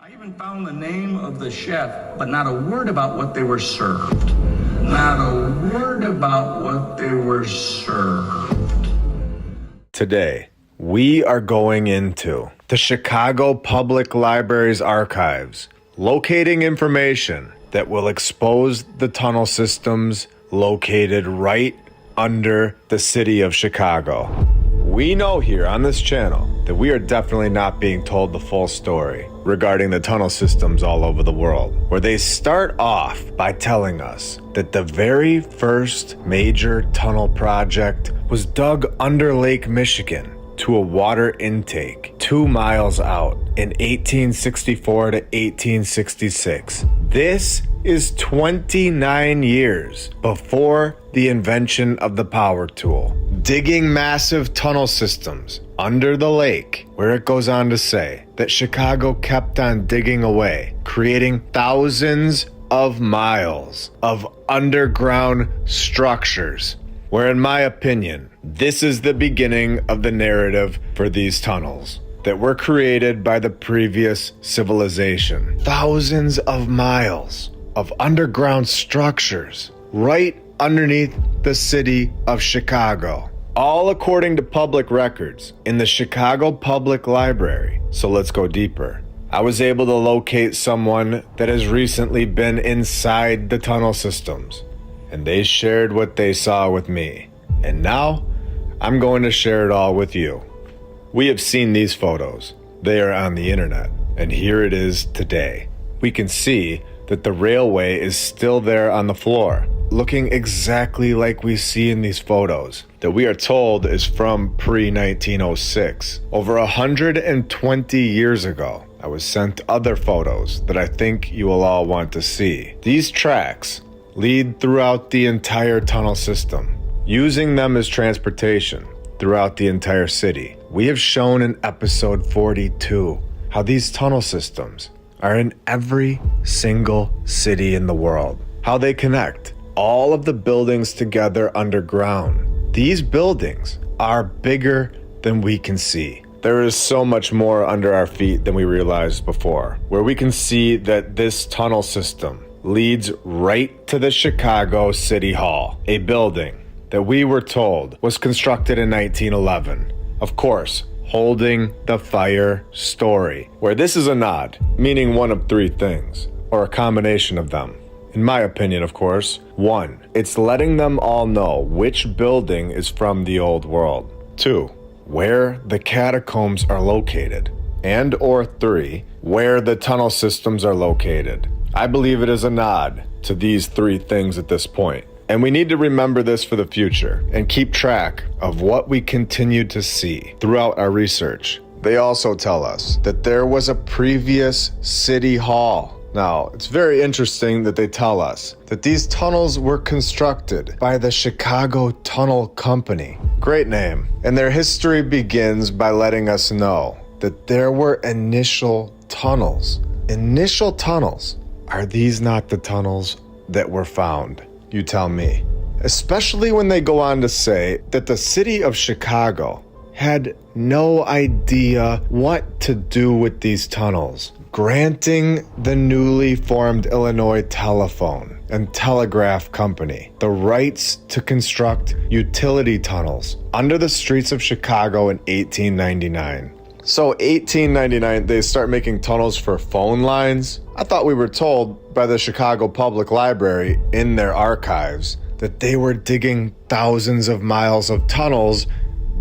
I even found the name of the chef, but not a word about what they were served. Not a word about what they were served. Today, we are going into the Chicago Public Library's archives, locating information that will expose the tunnel systems located right under the city of Chicago. We know here on this channel that we are definitely not being told the full story regarding the tunnel systems all over the world, where they start off by telling us that the very first major tunnel project was dug under Lake Michigan to a water intake 2 miles out in 1864 to 1866. This is 29 years before the invention of the power tool. Digging massive tunnel systems under the lake, where it goes on to say that Chicago kept on digging away, creating thousands of miles of underground structures, where in my opinion, this is the beginning of the narrative for these tunnels that were created by the previous civilization. Thousands of miles of underground structures right underneath the city of Chicago, all according to public records in the Chicago Public Library. So let's go deeper. I was able to locate someone that has recently been inside the tunnel systems, and they shared what they saw with me. And now I'm going to share it all with you. We have seen these photos. They are on the internet, and here it is today. We can see that the railway is still there on the floor, looking exactly like we see in these photos that we are told is from pre-1906. Over 120 years ago, I was sent other photos that I think you will all want to see. These tracks lead throughout the entire tunnel system, using them as transportation throughout the entire city. We have shown in episode 42 how these tunnel systems are in every single city in the world, how they connect all of the buildings together underground. These buildings are bigger than we can see. There is so much more under our feet than we realized before, where we can see that this tunnel system leads right to the Chicago City Hall, a building that we were told was constructed in 1911. Of course, holding the fire story, where this is a nod, meaning one of three things, or a combination of them. In my opinion, of course. 1, it's letting them all know which building is from the old world. 2, where the catacombs are located. And or 3, where the tunnel systems are located. I believe it is a nod to these three things at this point. And we need to remember this for the future and keep track of what we continue to see throughout our research. They also tell us that there was a previous city hall. Now, it's very interesting that they tell us that these tunnels were constructed by the Chicago Tunnel Company. Great name. And their history begins by letting us know that there were initial tunnels. Initial tunnels. Are these not the tunnels that were found? You tell me. Especially when they go on to say that the city of Chicago had no idea what to do with these tunnels, granting the newly formed Illinois Telephone and Telegraph Company the rights to construct utility tunnels under the streets of Chicago in 1899. So 1899, they start making tunnels for phone lines. I thought we were told by the Chicago Public Library in their archives that they were digging thousands of miles of tunnels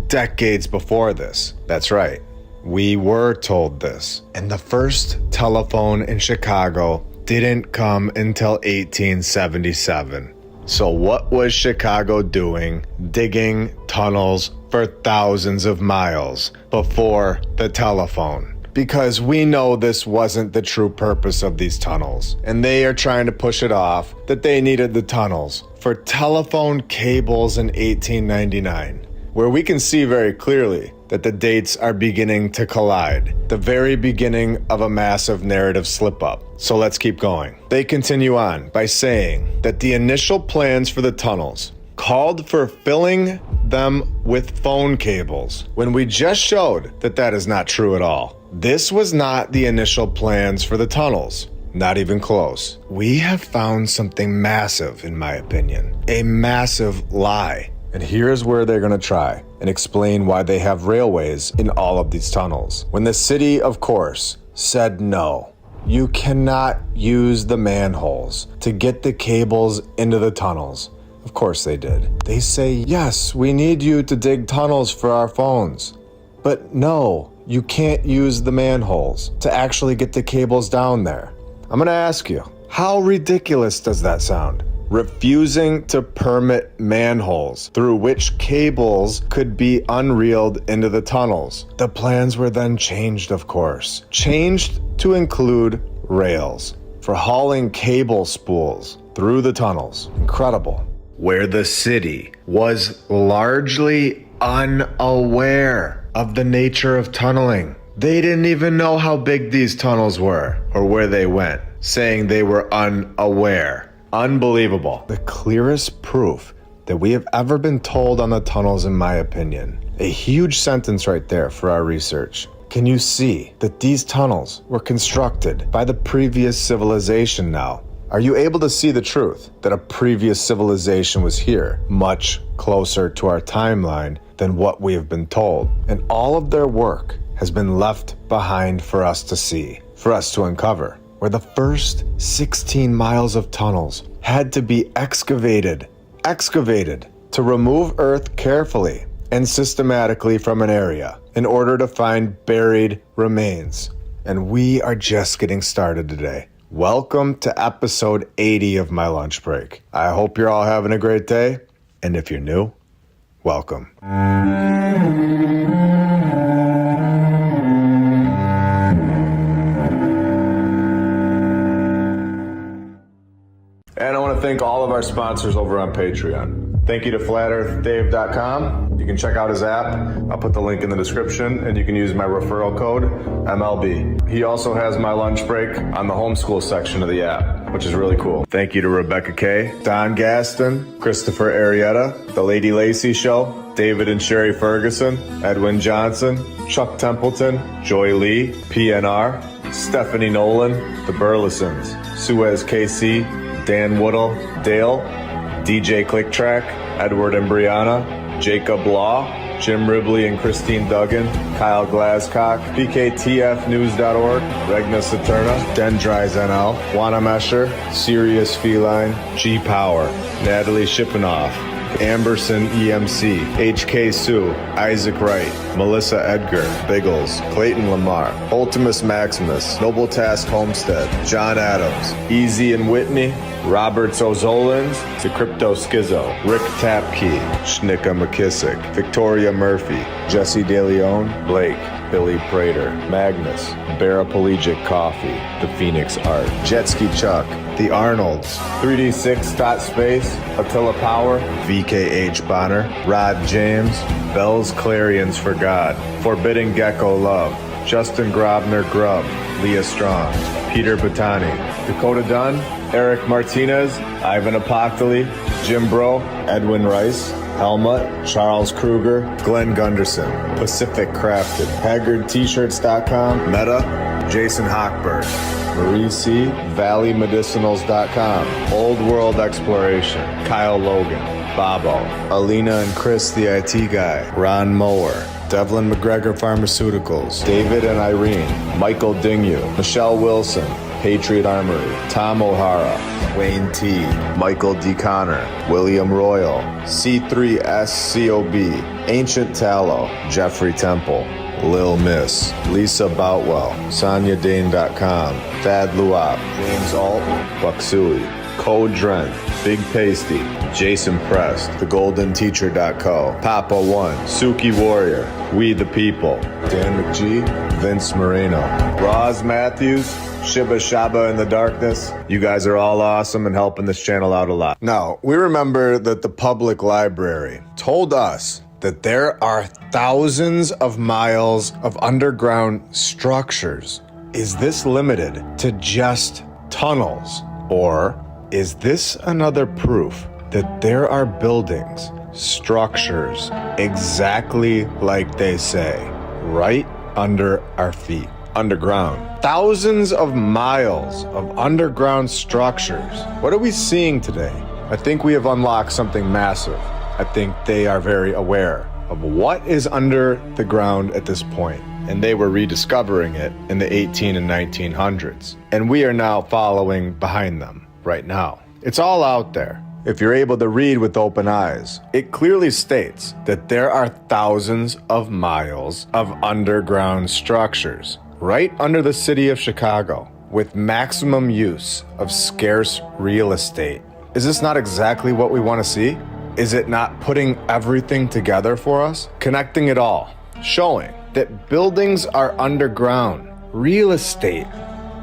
decades before this. That's right. We were told this. And the first telephone in Chicago didn't come until 1877. So what was Chicago doing digging tunnels for thousands of miles before the telephone? Because we know this wasn't the true purpose of these tunnels, and they are trying to push it off that they needed the tunnels for telephone cables in 1899, where we can see very clearly that the dates are beginning to collide, the very beginning of a massive narrative slip-up. So let's keep going. They continue on by saying that the initial plans for the tunnels called for filling them with phone cables, when we just showed that that is not true at all. This was not the initial plans for the tunnels. Not even close. We have found something massive, in my opinion. A massive lie. And here's where they're gonna try and explain why they have railways in all of these tunnels. When the city, of course, said no. You cannot use the manholes to get the cables into the tunnels. Of course they did. They say, yes, we need you to dig tunnels for our phones. But no, you can't use the manholes to actually get the cables down there. I'm gonna ask you, how ridiculous does that sound? Refusing to permit manholes through which cables could be unreeled into the tunnels. The plans were then changed, of course. Changed to include rails for hauling cable spools through the tunnels. Incredible. Where the city was largely unaware of the nature of tunneling. They didn't even know how big these tunnels were or where they went, saying they were unaware. Unbelievable. The clearest proof that we have ever been told on the tunnels, in my opinion. A huge sentence right there for our research. Can you see that these tunnels were constructed by the previous civilization now? Are you able to see the truth that a previous civilization was here, much closer to our timeline than what we have been told? And all of their work has been left behind for us to see, for us to uncover, where the first 16 miles of tunnels had to be excavated to remove earth carefully and systematically from an area in order to find buried remains. And we are just getting started today. Welcome to episode 80 of My Lunch Break. I hope you're all having a great day, and if you're new, welcome. And I want to thank all of our sponsors over on Patreon. Thank you to FlatEarthDave.com. You can check out his app. I'll put the link in the description, and you can use my referral code, MLB. He also has My Lunch Break on the homeschool section of the app, which is really cool. Thank you to Rebecca Kay, Don Gaston, Christopher Arietta, The Lady Lacey Show, David and Sherry Ferguson, Edwin Johnson, Chuck Templeton, Joy Lee, PNR, Stephanie Nolan, The Burlesons, Suez KC, Dan Woodall, Dale, DJ Clicktrack, Edward and Brianna, Jacob Law, Jim Ribley and Christine Duggan, Kyle Glascock, PKTFnews.org, Regna Saturna, Dendries NL, Juana Mesher, Sirius Feline, G Power, Natalie Shippenoff, Amberson EMC, HK Sue, Isaac Wright, Melissa Edgar, Biggles, Clayton Lamar, Ultimus Maximus, Noble Task Homestead, John Adams, Easy and Whitney, Roberts O'Zolins, The Crypto Schizo, Rick Tapkey, Schnicka McKissick, Victoria Murphy, Jesse DeLeon, Blake, Billy Prater, Magnus, Paraplegic Coffee, The Phoenix Art, Jetski Chuck, The Arnolds, 3D6 Dot Space, Attila Power, VKH Bonner, Rod James, Bell's Clarions for God, Forbidden Gecko Love, Justin Grobner Grubb, Leah Strong, Peter Batani, Dakota Dunn, Eric Martinez, Ivan Apoctoli, Jim Bro, Edwin Rice, Helmut, Charles Kruger, Glenn Gunderson, Pacific Crafted, HaggardT-shirts.com, Meta, Jason Hochberg, Marie C, ValleyMedicinals.com, Old World Exploration, Kyle Logan, Bobo, Alina and Chris the IT Guy, Ron Mower, Devlin McGregor Pharmaceuticals, David and Irene, Michael Dingyu, Michelle Wilson, Patriot Armory, Tom O'Hara, Wayne T, Michael D. Connor, William Royal, C3SCOB, Ancient Tallow, Jeffrey Temple, Lil Miss, Lisa Boutwell, SonyaDane.com, Thad Luop, James Alt, Bucksui, Code Dren, Big Pasty, Jason Prest, TheGoldenTeacher.co, Papa One, Suki Warrior, We the People, Dan McGee, Vince Moreno, Roz Matthews, Shiba Shaba in the Darkness. You guys are all awesome and helping this channel out a lot. Now, we remember that the public library told us that there are thousands of miles of underground structures. Is this limited to just tunnels? Or is this another proof that there are buildings, structures, exactly like they say, right under our feet? underground. Thousands of miles of underground structures. What are we seeing today? I think we have unlocked something massive. I think they are very aware of what is under the ground at this point, and they were rediscovering it in the 18 and 1900s. And we are now following behind them right now. It's all out there. If you're able to read with open eyes, it clearly states that there are thousands of miles of underground structures right under the city of Chicago with maximum use of scarce real estate. Is this not exactly what we want to see? Is it not putting everything together for us? Connecting it all, showing that buildings are underground, real estate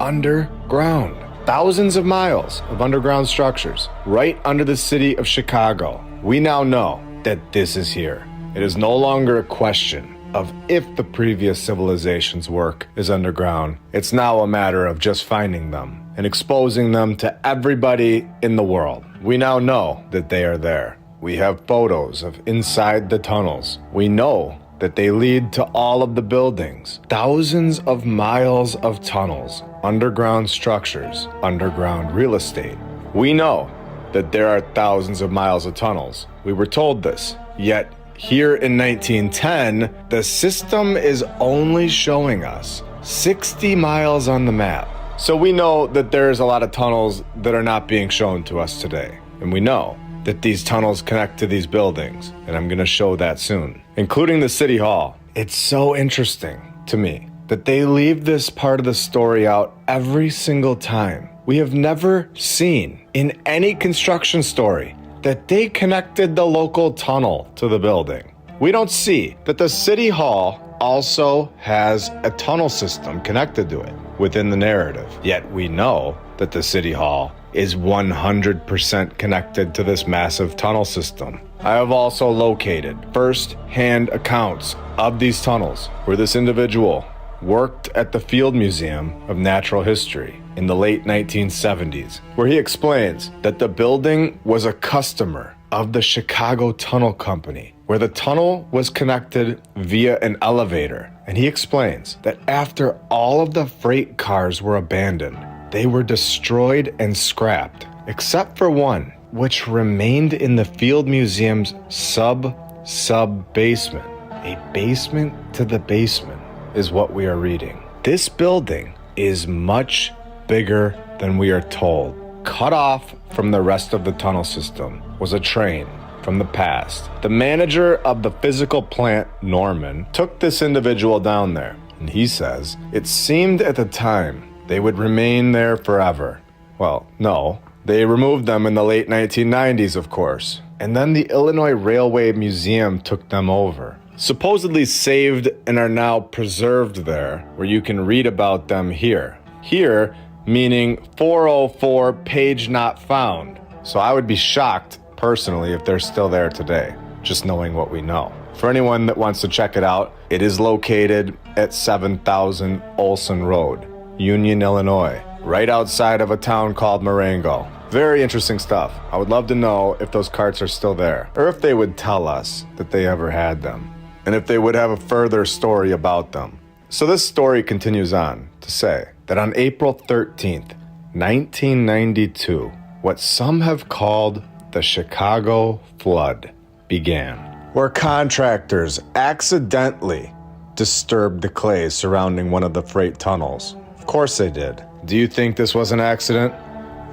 underground. Thousands of miles of underground structures right under the city of Chicago. We now know that this is here. It is no longer a question of if the previous civilization's work is underground. It's now a matter of just finding them and exposing them to everybody in the world. We now know that they are there. We have photos of inside the tunnels. We know that they lead to all of the buildings. Thousands of miles of tunnels, underground structures, underground real estate. We know that there are thousands of miles of tunnels. We were told this, yet here in 1910, the system is only showing us 60 miles on the map. So we know that there's a lot of tunnels that are not being shown to us today. And we know that these tunnels connect to these buildings, and I'm gonna show that soon, including the City Hall. It's so interesting to me that they leave this part of the story out every single time. We have never seen in any construction story that they connected the local tunnel to the building. We don't see that the City Hall also has a tunnel system connected to it within the narrative. Yet we know that the City Hall is 100% connected to this massive tunnel system. I have also located first-hand accounts of these tunnels where this individual worked at the Field Museum of Natural History in the late 1970s, where he explains that the building was a customer of the Chicago Tunnel Company, where the tunnel was connected via an elevator. And he explains that after all of the freight cars were abandoned, they were destroyed and scrapped, except for one, which remained in the Field Museum's sub-basement. A basement to the basement is what we are reading. This building is much bigger than we are told. Cut off from the rest of the tunnel system was a train from the past. The manager of the physical plant, Norman, took this individual down there, and he says it seemed at the time they would remain there forever. Well, no. They removed them in the late 1990s, of course. And then the Illinois Railway Museum took them over. Supposedly saved and are now preserved there, where you can read about them here. Here, meaning 404, page not found. So I would be shocked, personally, if they're still there today, just knowing what we know. For anyone that wants to check it out, it is located at 7000 Olson Road, Union, Illinois, right outside of a town called Marengo. Very interesting stuff. I would love to know if those carts are still there, or if they would tell us that they ever had them, and if they would have a further story about them. So this story continues on to say that on April 13th, 1992, what some have called the Chicago Flood began, where contractors accidentally disturbed the clay surrounding one of the freight tunnels. Of course they did. Do you think this was an accident?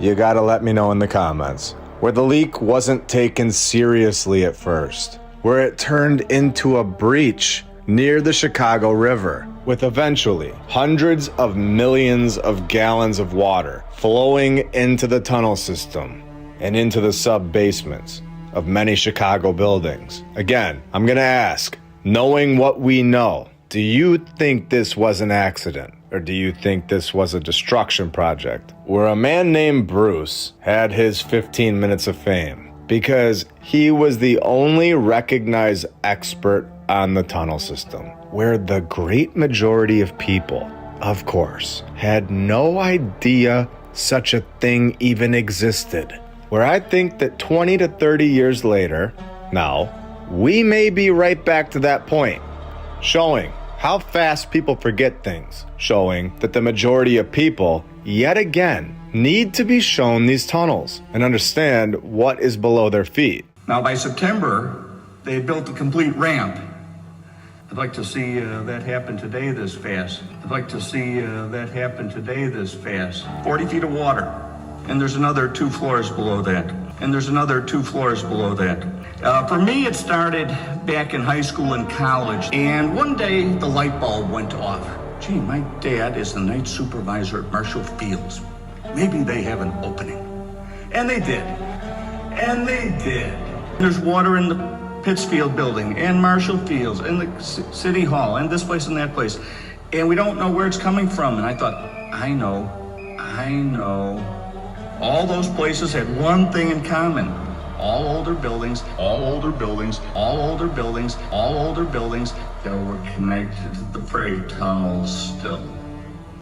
You gotta let me know in the comments. Where the leak wasn't taken seriously at first, where it turned into a breach near the Chicago River, with eventually hundreds of millions of gallons of water flowing into the tunnel system and into the sub-basements of many Chicago buildings. Again, I'm gonna ask, knowing what we know, do you think this was an accident? Or do you think this was a destruction project where a man named Bruce had his 15 minutes of fame because he was the only recognized expert on the tunnel system, where the great majority of people, of course, had no idea such a thing even existed? Where I think that 20 to 30 years later, now, we may be right back to that point, showing how fast people forget things, showing that the majority of people, yet again, need to be shown these tunnels and understand what is below their feet. Now, by September, they had built a complete ramp. I'd like to see that happen today this fast. I'd like to see that happen today this fast. 40 feet of water, and there's another 2 floors below that. And there's another 2 floors below that. For me, it started back in high school and college, and one day the light bulb went off. Gee, my dad is the night supervisor at Marshall Fields. Maybe they have an opening. And they did. And they did. There's water in the Pittsfield building, and Marshall Fields, and the City Hall, and this place and that place. And we don't know where it's coming from. And I thought, I know. All those places had one thing in common. All older buildings, all older buildings, all older buildings, all older buildings that were connected to the freight tunnels still.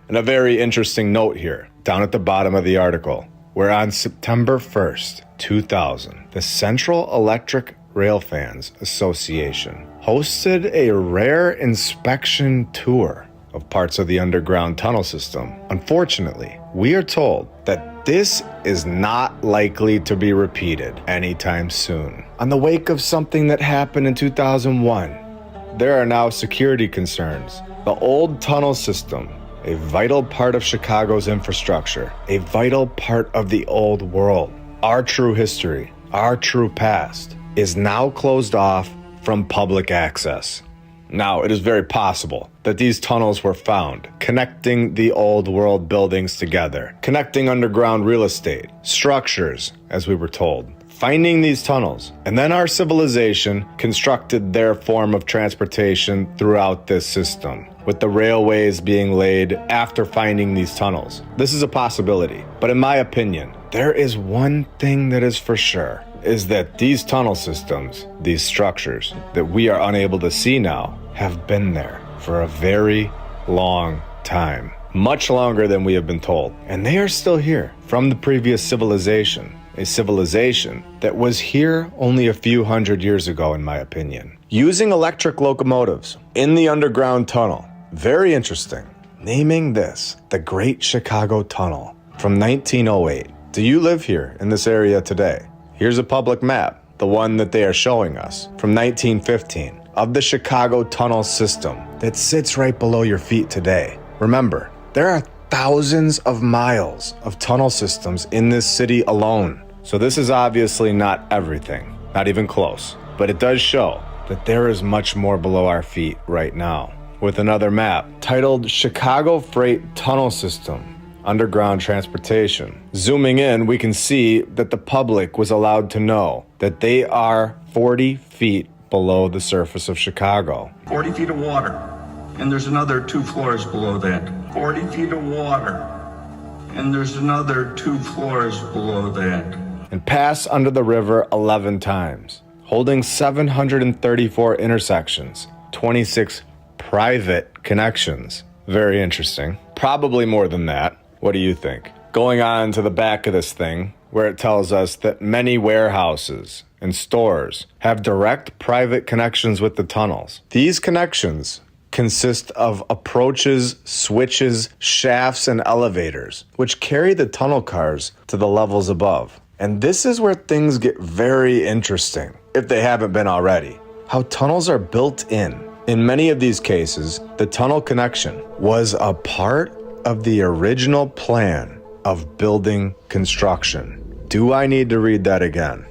And a very interesting note here, down at the bottom of the article, where on September 1st, 2000, the Central Electric Railfans Association hosted a rare inspection tour of parts of the underground tunnel system. Unfortunately, we are told that this is not likely to be repeated anytime soon. On the wake of something that happened in 2001, there are now security concerns. The old tunnel system, a vital part of Chicago's infrastructure, a vital part of the old world, our true history, our true past, is now closed off from public access. Now, it is very possible that these tunnels were found, connecting the old world buildings together, connecting underground real estate, structures, as we were told. Finding these tunnels, and then our civilization constructed their form of transportation throughout this system, with the railways being laid after finding these tunnels. This is a possibility, but in my opinion, there is one thing that is for sure, is that these tunnel systems, these structures that we are unable to see now, have been there for a very long time, much longer than we have been told. And they are still here from the previous civilization, a civilization that was here only a few hundred years ago, in my opinion. Using electric locomotives in the underground tunnel. Very interesting. Naming this the Great Chicago Tunnel from 1908. Do you live here in this area today? Here's a public map, the one that they are showing us, from 1915, of the Chicago tunnel system that sits right below your feet today. Remember, there are thousands of miles of tunnel systems in this city alone. So this is obviously not everything, not even close, but it does show that there is much more below our feet right now. With another map titled Chicago Freight Tunnel System, Underground Transportation. Zooming in, we can see that the public was allowed to know that they are 40 feet below the surface of Chicago. 40 feet of water, and there's another 2 floors below that. 40 feet of water, and there's another 2 floors below that. And pass under the river 11 times, holding 734 intersections, 26 private connections. Very interesting. Probably more than that. What do you think? Going on to the back of this thing, where it tells us that many warehouses and stores have direct private connections with the tunnels. These connections consist of approaches, switches, shafts, and elevators, which carry the tunnel cars to the levels above. And this is where things get very interesting, if they haven't been already. How tunnels are built in. In many of these cases, the tunnel connection was a part of the original plan of building construction. Do I need to read that again?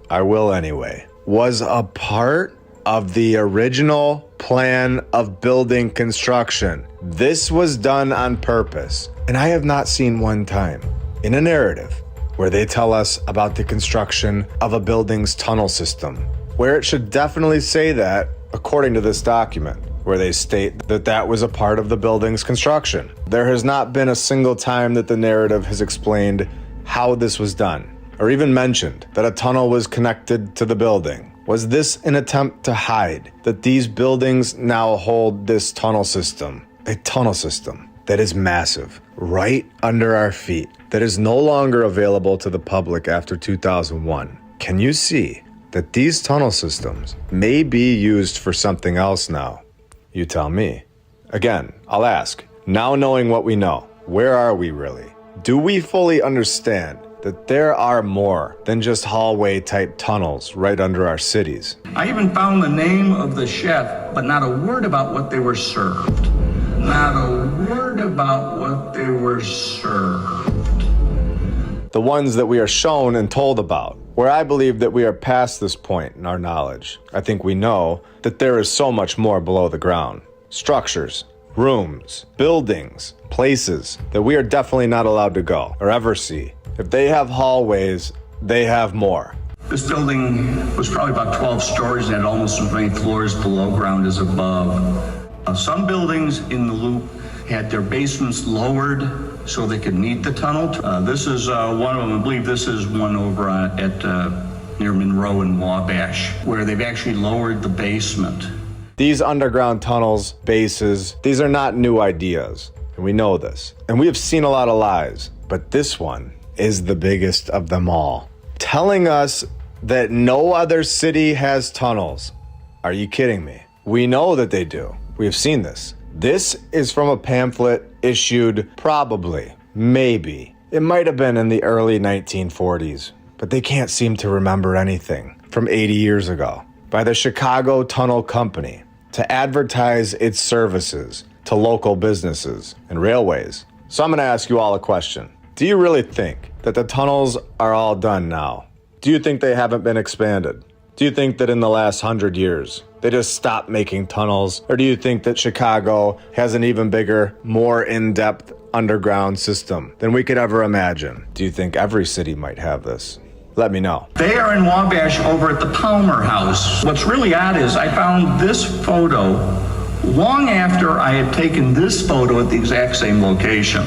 I will anyway. Was a part of the original plan of building construction. This was done on purpose. And I have not seen one time in a narrative where they tell us about the construction of a building's tunnel system, where it should definitely say that according to this document, where they state that that was a part of the building's construction. There has not been a single time that the narrative has explained how this was done, or even mentioned that a tunnel was connected to the building. Was this an attempt to hide that these buildings now hold this tunnel system? A tunnel system that is massive, right under our feet, that is no longer available to the public after 2001. Can you see that these tunnel systems may be used for something else now? You tell me. Again, I'll ask, now knowing what we know, where are we really? Do we fully understand that there are more than just hallway-type tunnels right under our cities? I even found the name of the chef, but not a word about what they were served. Not a word about what they were served. The ones that we are shown and told about, where I believe that we are past this point in our knowledge. I think we know that there is so much more below the ground. Structures, rooms, buildings, places that we are definitely not allowed to go or ever see. If they have hallways, they have more. This building was probably about 12 stories and had almost as many floors below ground as above. Some buildings in the loop had their basements lowered so they could meet the tunnel. This is one of them. I believe this is one over at near Monroe and Wabash, where they've actually lowered the basement. These underground tunnels, bases, these are not new ideas, and we know this. And we have seen a lot of lies, but this one is the biggest of them all. Telling us that no other city has tunnels. Are you kidding me? We know that they do. We have seen this. This is from a pamphlet issued probably, maybe. It might have been in the early 1940s, but they can't seem to remember anything from 80 years ago. By the Chicago Tunnel Company to advertise its services to local businesses and railways. So I'm going to ask you all a question. Do you really think that the tunnels are all done now? Do you think they haven't been expanded? Do you think that in the last 100 years, they just stopped making tunnels? Or do you think that Chicago has an even bigger, more in-depth underground system than we could ever imagine? Do you think every city might have this? Let me know. They are in Wabash over at the Palmer House. What's really odd is I found this photo long after I had taken this photo at the exact same location.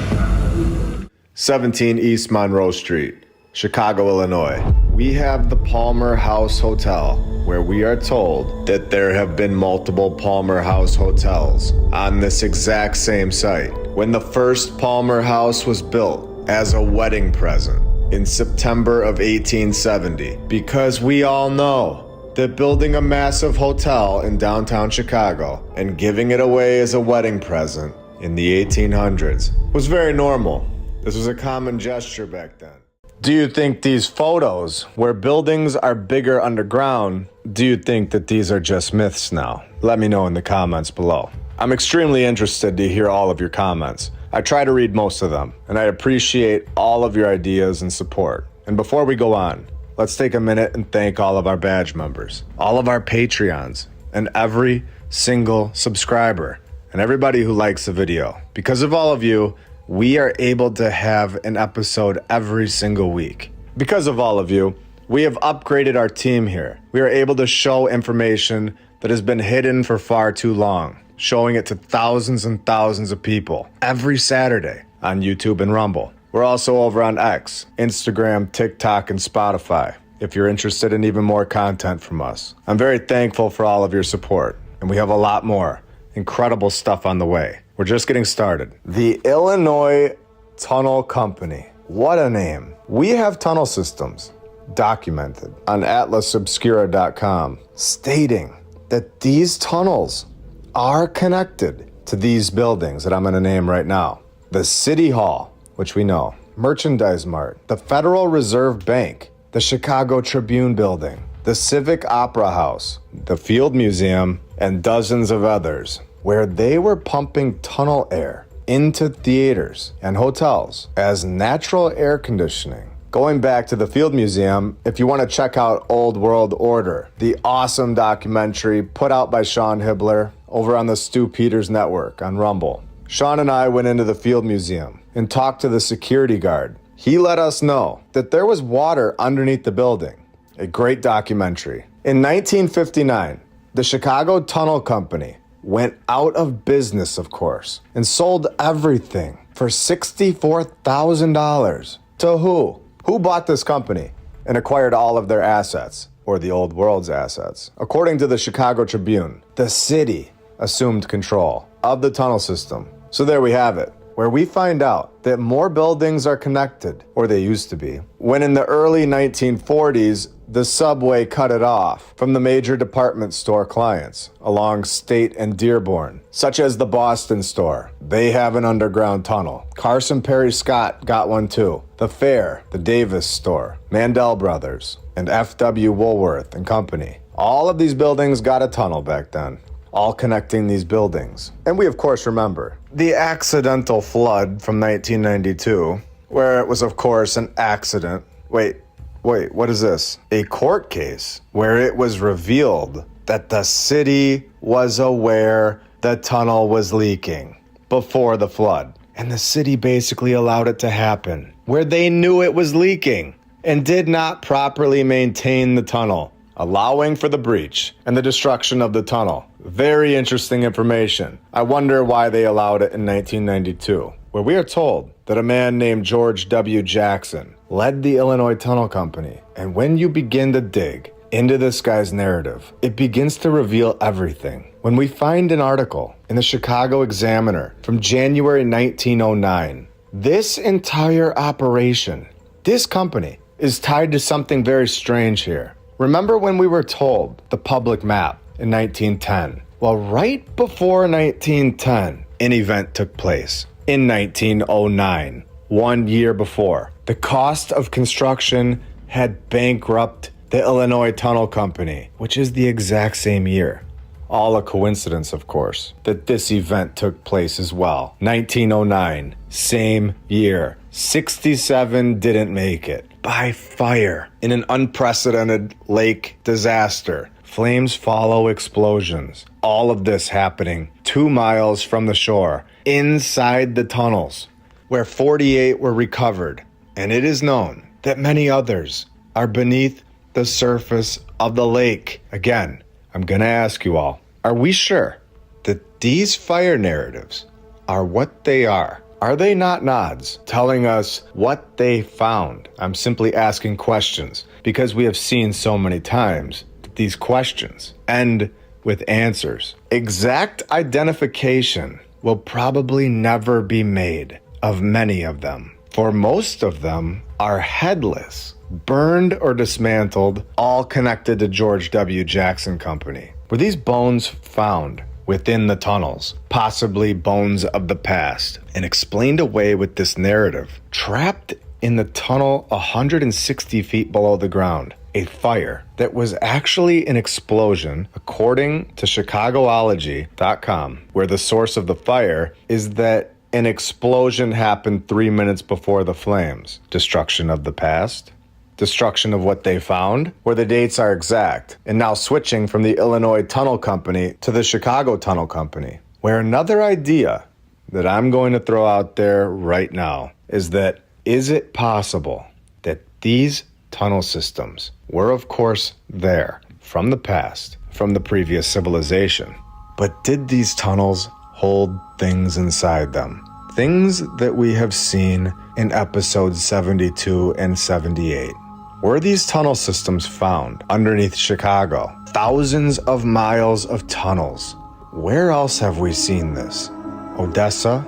17 East Monroe Street, Chicago, Illinois. We have the Palmer House Hotel, where we are told that there have been multiple Palmer House hotels on this exact same site. When the first Palmer House was built as a wedding present in September of 1870, because we all know that building a massive hotel in downtown Chicago and giving it away as a wedding present in the 1800s was very normal. This was a common gesture back then. Do you think these photos where buildings are bigger underground, do you think that these are just myths now? Let me know in the comments below. I'm extremely interested to hear all of your comments. I try to read most of them, and I appreciate all of your ideas and support. And before we go on, let's take a minute and thank all of our badge members, all of our Patreons, and every single subscriber, and everybody who likes the video. Because of all of you, we are able to have an episode every single week. Because of all of you, we have upgraded our team here. We are able to show information that has been hidden for far too long, showing it to thousands and thousands of people every Saturday on YouTube and Rumble. We're also over on X, Instagram, TikTok, and Spotify, if you're interested in even more content from us. I'm very thankful for all of your support, and we have a lot more incredible stuff on the way. We're just getting started. The Illinois Tunnel Company. What a name. We have tunnel systems documented on atlasobscura.com stating that these tunnels are connected to these buildings that I'm going to name right now. The City Hall, which we know, Merchandise Mart, the Federal Reserve Bank, the Chicago Tribune Building, the Civic Opera House, the Field Museum, and dozens of others, where they were pumping tunnel air into theaters and hotels as natural air conditioning. Going back to the Field Museum, if you want to check out Old World Order, the awesome documentary put out by Sean Hibbler over on the Stu Peters Network on Rumble. Sean and I went into the Field Museum and talked to the security guard. He let us know that there was water underneath the building. A great documentary. In 1959, the Chicago Tunnel Company went out of business, of course, and sold everything for $64,000. To who? Who bought this company and acquired all of their assets, or the old world's assets? According to the Chicago Tribune, the city assumed control of the tunnel system. So there we have it, where we find out that more buildings are connected, or they used to be, when in the early 1940s, The subway cut it off from the major department store clients along State and Dearborn, such as the Boston store. They have an underground tunnel. Carson Perry Scott got one too. The Fair, the Davis store, Mandel Brothers, and F.W. Woolworth and Company. All of these buildings got a tunnel back then, all connecting these buildings. And we of course remember the accidental flood from 1992, where it was of course an accident. Wait, what is this? A court case where it was revealed that the city was aware the tunnel was leaking before the flood. And the city basically allowed it to happen, where they knew it was leaking and did not properly maintain the tunnel, allowing for the breach and the destruction of the tunnel. Very interesting information. I wonder why they allowed it in 1992, where we are told that a man named George W. Jackson led the Illinois Tunnel Company. And when you begin to dig into this guy's narrative, it begins to reveal everything. When we find an article in the Chicago Examiner from January 1909, this entire operation, this company, is tied to something very strange here. Remember when we were told the public map in 1910? Well, right before 1910, an event took place in 1909, 1 year before. The cost of construction had bankrupted the Illinois Tunnel Company, which is the exact same year. All a coincidence, of course, that this event took place as well. 1909, same year. 67 didn't make it by fire in an unprecedented lake disaster. Flames follow explosions. All of this happening 2 miles from the shore, inside the tunnels, where 48 were recovered. And it is known that many others are beneath the surface of the lake. Again, I'm going to ask you all, are we sure that these fire narratives are what they are? Are they not nods telling us what they found? I'm simply asking questions because we have seen so many times that these questions end with answers. Exact identification will probably never be made of many of them, for most of them are headless, burned or dismantled, all connected to George W. Jackson Company. Were these bones found within the tunnels, possibly bones of the past, and explained away with this narrative? Trapped in the tunnel 160 feet below the ground, a fire that was actually an explosion, according to Chicagoology.com, where the source of the fire is that an explosion happened 3 minutes before the flames. Destruction of the past? Destruction of what they found, where the dates are exact. And now switching from the Illinois Tunnel Company to the Chicago Tunnel Company, where another idea that I'm going to throw out there right now is that, is it possible that these tunnel systems were of course there from the past, from the previous civilization, but did these tunnels hold things inside them? Things that we have seen in episodes 72 and 78. Were these tunnel systems found underneath Chicago? Thousands of miles of tunnels. Where else have we seen this? Odessa?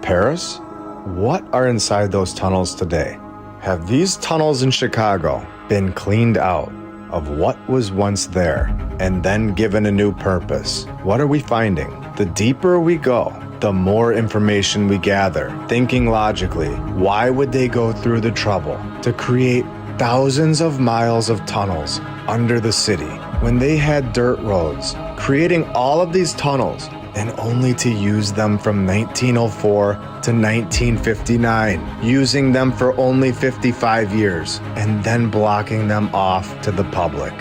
Paris? What are inside those tunnels today? Have these tunnels in Chicago been cleaned out of what was once there and then given a new purpose? What are we finding? The deeper we go, the more information we gather. Thinking logically, why would they go through the trouble to create thousands of miles of tunnels under the city when they had dirt roads, creating all of these tunnels and only to use them from 1904 to 1959, using them for only 55 years and then blocking them off to the public?